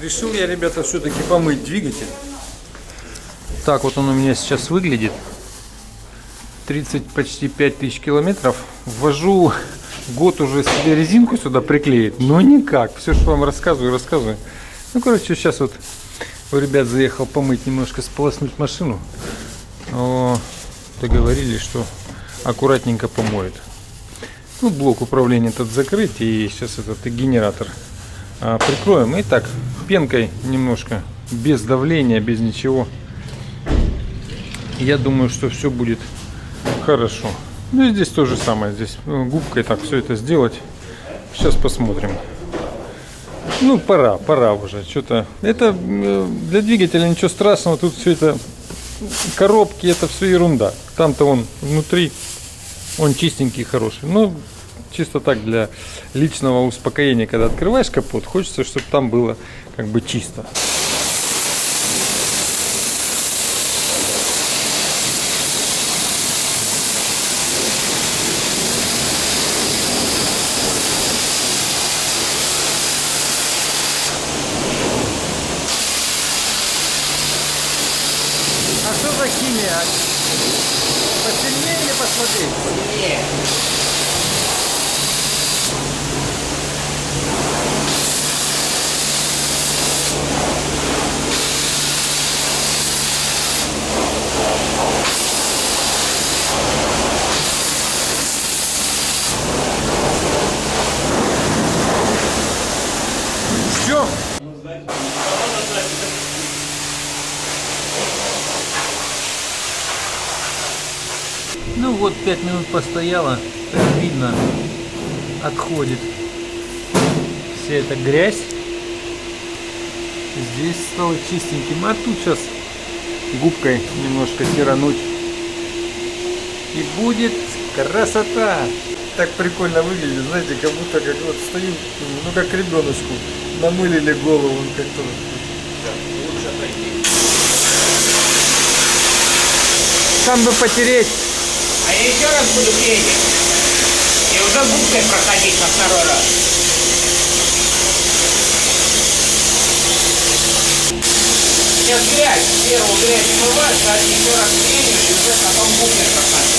Решил я, ребята, все-таки помыть двигатель. Так вот он у меня сейчас выглядит. 30, почти 5000 километров. Ввожу год уже себе резинку сюда приклеить, но никак. Все, что вам рассказываю. Ну, короче, сейчас вот у ребят заехал помыть, немножко сполоснуть машину. Договорились, что аккуратненько помоет. Ну, блок управления этот закрыть, и сейчас этот генератор прикроем. И так, пенкой немножко, без давления, без ничего. Я думаю, что все будет хорошо. Ну и здесь то же самое. Здесь губкой так все это сделать. Сейчас посмотрим. Ну, пора уже. Что-то. Это для двигателя ничего страшного. Тут все это коробки, это все ерунда. Там-то он внутри, он чистенький, хороший. Ну, чисто так для личного успокоения, когда открываешь капот, хочется, чтобы там было как бы чисто. А что за химия? Посильнее или посмотреть? Посильнее. Все. Ну вот 5 минут постояла, видно, отходит вся эта грязь. Здесь стало чистеньким, а тут сейчас губкой немножко тирануть, и будет красота. Так прикольно выглядит, знаете, как будто как вот стою, ну как ребеночку, намылили голову как-то. Лучше пойти. Там бы потереть. А я еще раз буду клеить. И уже губкой проходить на второй раз. Сейчас грязь, первую грязь смываешь, а еще раз клеишь, и уже потом губкой проходишь.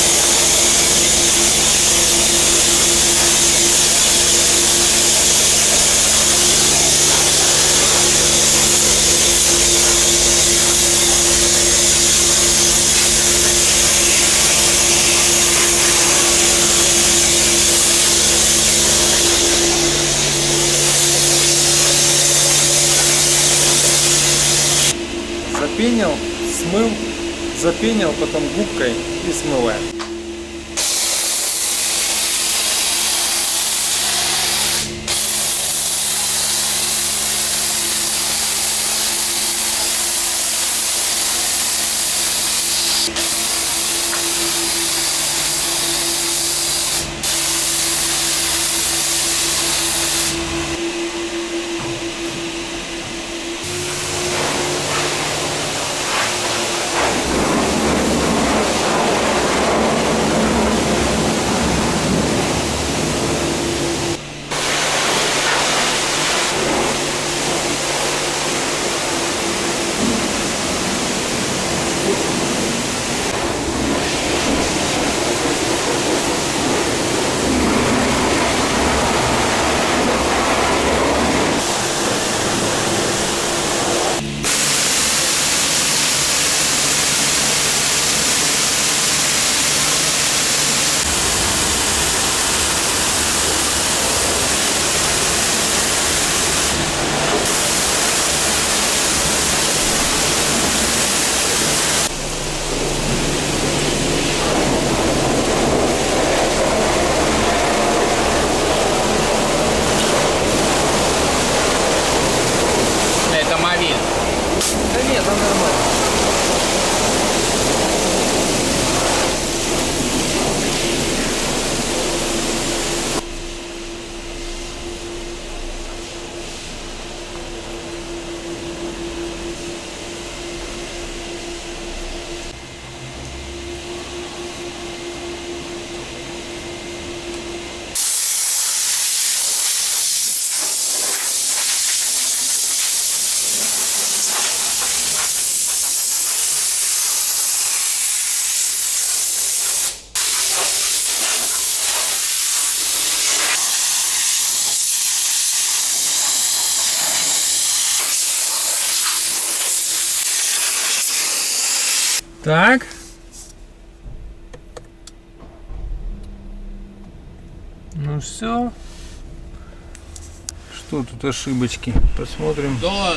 Запенил, смыл, запенил, потом губкой и смываем. Так. Ну все. Что тут ошибочки? Посмотрим. До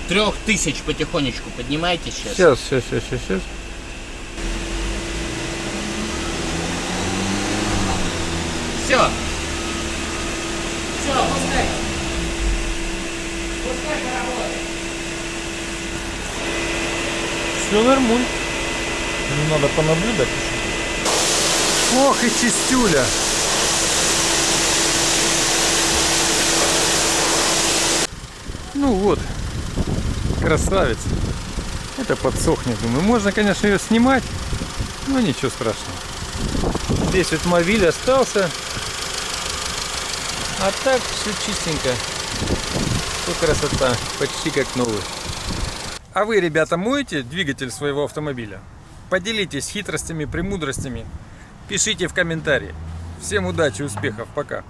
3000 потихонечку поднимайте сейчас. Сейчас. Все. Все, пускай. Пускай поработает. Все нормуль. Ну, надо понаблюдать еще. Ох и чистюля. Ну вот, красавец. Это подсохнет, думаю. Можно, конечно, ее снимать, но ничего страшного. Здесь вот мобиль остался. А так все чистенько. Что красота, почти как новый. А вы, ребята, моете двигатель своего автомобиля? Поделитесь хитростями, премудростями. Пишите в комментарии. Всем удачи, успехов, пока.